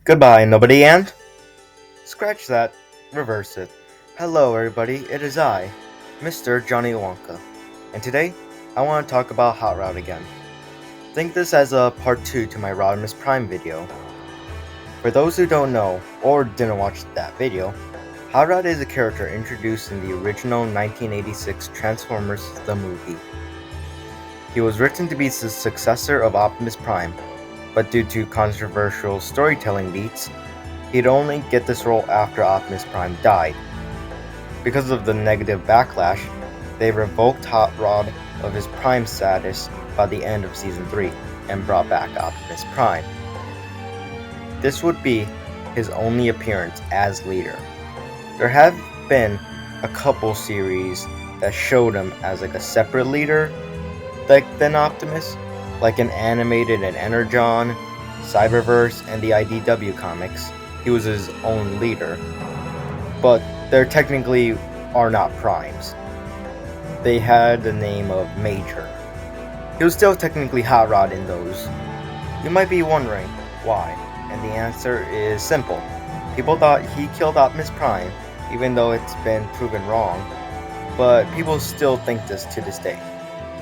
Goodbye, nobody and? Scratch that. Reverse it. Hello, everybody. It is I, MrJonnyWonka. And today, I want to talk about Hot Rod again. Think this as a part 2 to my Rodimus Prime video. For those who don't know, or didn't watch that video, Hot Rod is a character introduced in the original 1986 Transformers the movie. He was written to be the successor of Optimus Prime, but due to controversial storytelling beats, he'd only get this role after Optimus Prime died. Because of the negative backlash, they revoked Hot Rod of his Prime status by the end of Season 3 and brought back Optimus Prime. This would be his only appearance as leader. There have been a couple series that showed him as a separate leader than Optimus, like an animated and Energon, Cyberverse, and the IDW comics. He was his own leader, but they technically are not primes. They had the name of Major. He was still technically Hot Rod in those. You might be wondering why, and the answer is simple. People thought he killed Optimus Prime, even though it's been proven wrong, but people still think this to this day.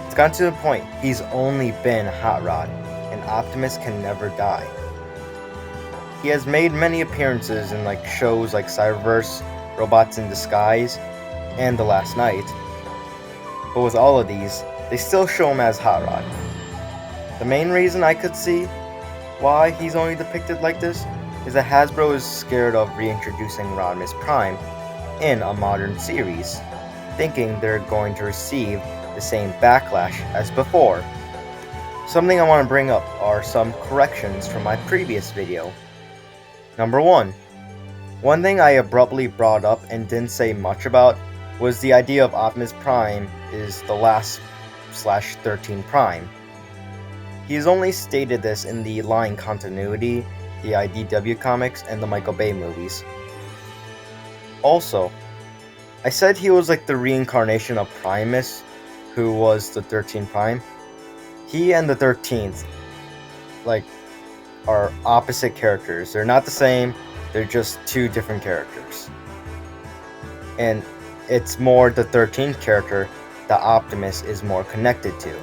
It's gotten to the point he's only been Hot Rod, and Optimus can never die. He has made many appearances in shows like Cyberverse, Robots in Disguise, and The Last Night. But with all of these, they still show him as Hot Rod. The main reason I could see why he's only depicted like this is that Hasbro is scared of reintroducing Rodimus Prime in a modern series, thinking they're going to receive the same backlash as before. Something I want to bring up are some corrections from my previous video. Number 1. One thing I abruptly brought up and didn't say much about was the idea of Optimus Prime is the last /13 Prime. He's only stated this in the line continuity, the IDW comics, and the Michael Bay movies. Also, I said he was the reincarnation of Primus, who was the 13th Prime. He and the 13th are opposite characters. They're not the same, they're just two different characters. And it's more the 13th character that Optimus is more connected to.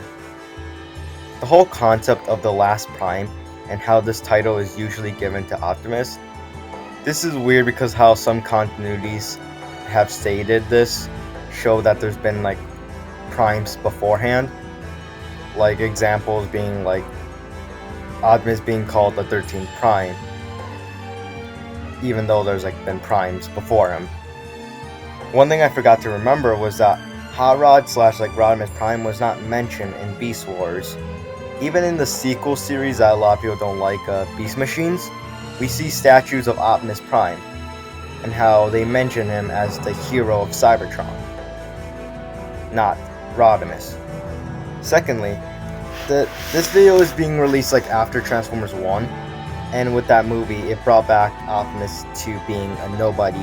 The whole concept of the last Prime and how this title is usually given to Optimus, this is weird because how some continuities have stated this show that there's been primes beforehand, examples being Optimus being called the 13th Prime, even though there's been primes before him. One thing I forgot to remember was that Hot Rod / Rodimus Prime was not mentioned in Beast Wars. Even in the sequel series that a lot of people don't like, Beast Machines, we see statues of Optimus Prime, and how they mention him as the hero of Cybertron, not Rodimus. Secondly, this video is being released after Transformers 1, and with that movie, it brought back Optimus to being a nobody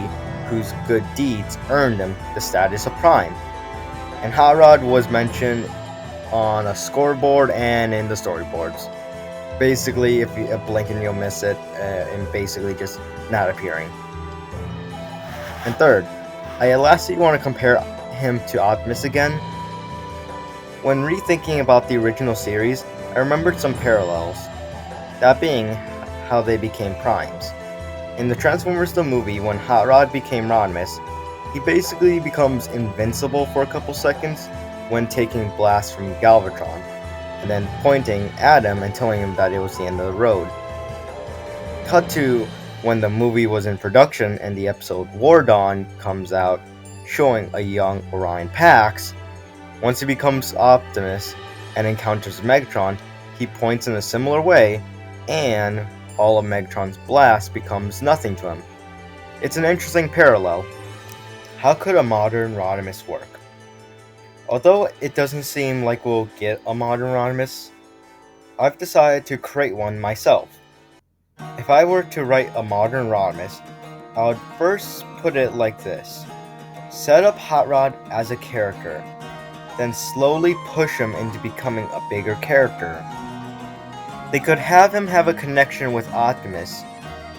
whose good deeds earned him the status of Prime. And Hot Rod was mentioned on a scoreboard and in the storyboards. Basically, if you blink and you'll miss it, and basically just not appearing. And third, I lastly want to compare him to Optimus again. When rethinking about the original series, I remembered some parallels, that being how they became primes. In the Transformers the movie, when Hot Rod became Rodimus, he basically becomes invincible for a couple seconds when taking blasts from Galvatron, and then pointing at him and telling him that it was the end of the road. Cut to when the movie was in production and the episode War Dawn comes out, showing a young Orion Pax. Once he becomes Optimus and encounters Megatron, he points in a similar way, and all of Megatron's blast becomes nothing to him. It's an interesting parallel. How could a modern Rodimus work? Although it doesn't seem like we'll get a modern Rodimus, I've decided to create one myself. If I were to write a modern Rodimus, I would first put it like this. Set up Hot Rod as a character, then slowly push him into becoming a bigger character. They could have him have a connection with Optimus,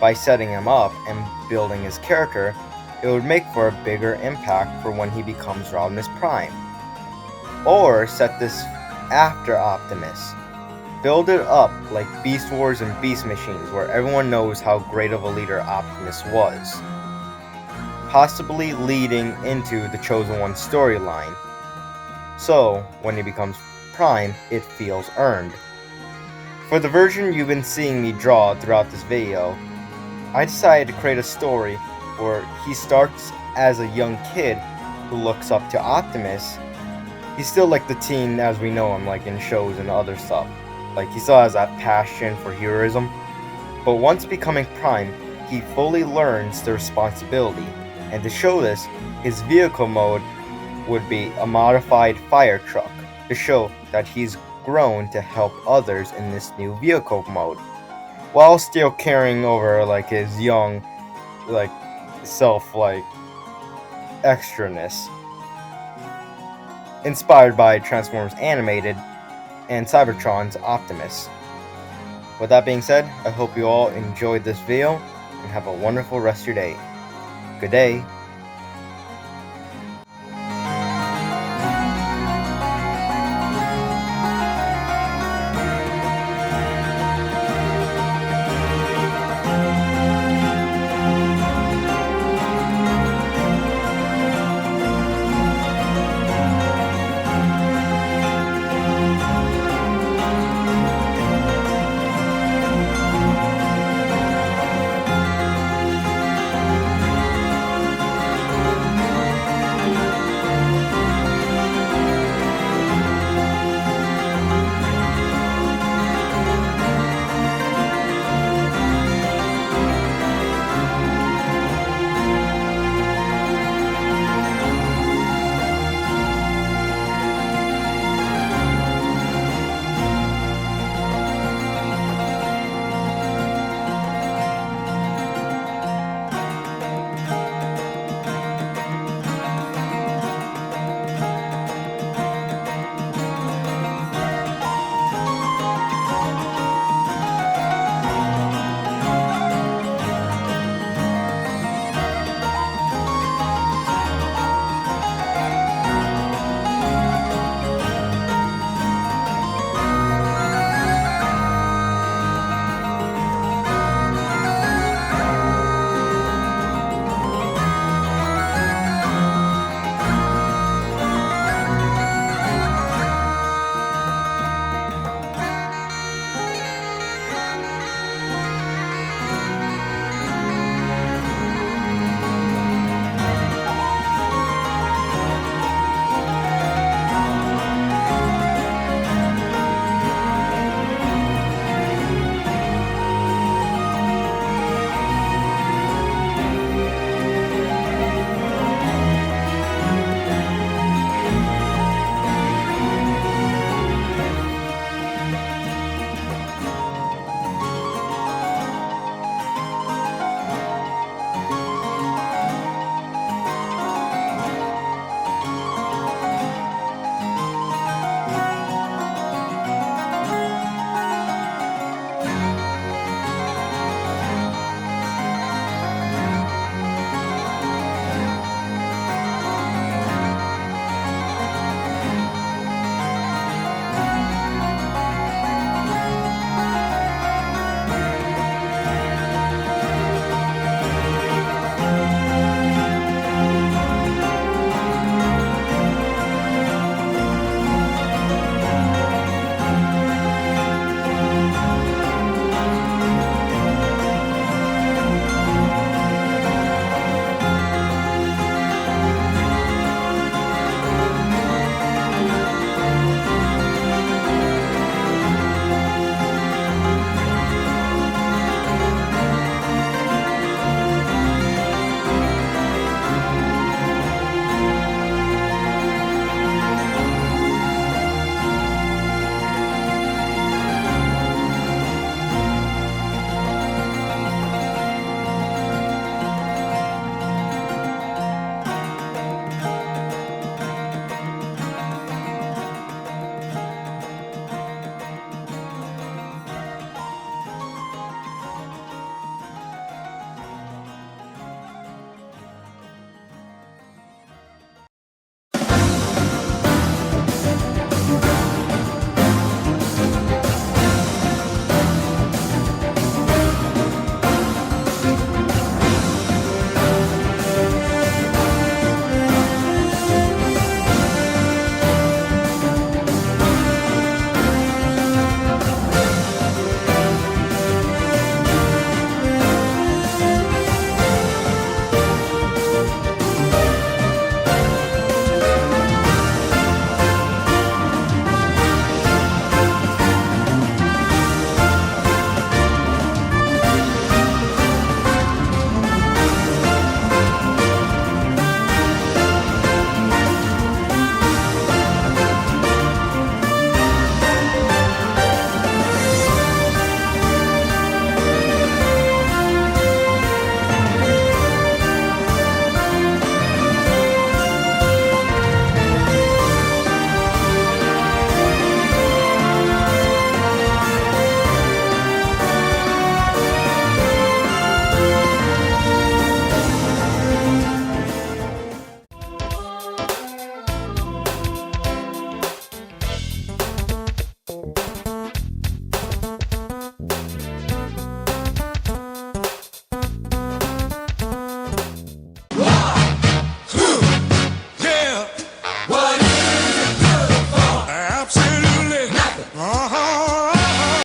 by setting him up and building his character, it would make for a bigger impact for when he becomes Rodimus Prime. Or set this after Optimus. Build it up like Beast Wars and Beast Machines, where everyone knows how great of a leader Optimus was, possibly leading into the Chosen One storyline. So, when he becomes Prime, it feels earned. For the version you've been seeing me draw throughout this video, I decided to create a story where he starts as a young kid who looks up to Optimus. He's still like the teen as we know him, like in shows and other stuff. Like, he still has that passion for heroism. But once becoming Prime, he fully learns the responsibility. And to show this, his vehicle mode would be a modified fire truck, to show that he's grown to help others in this new vehicle mode, while still carrying over like his young, like, self, like, extraness. Inspired by Transformers Animated and Cybertron's Optimus. With that being said, I hope you all enjoyed this video and have a wonderful rest of your day. Good day.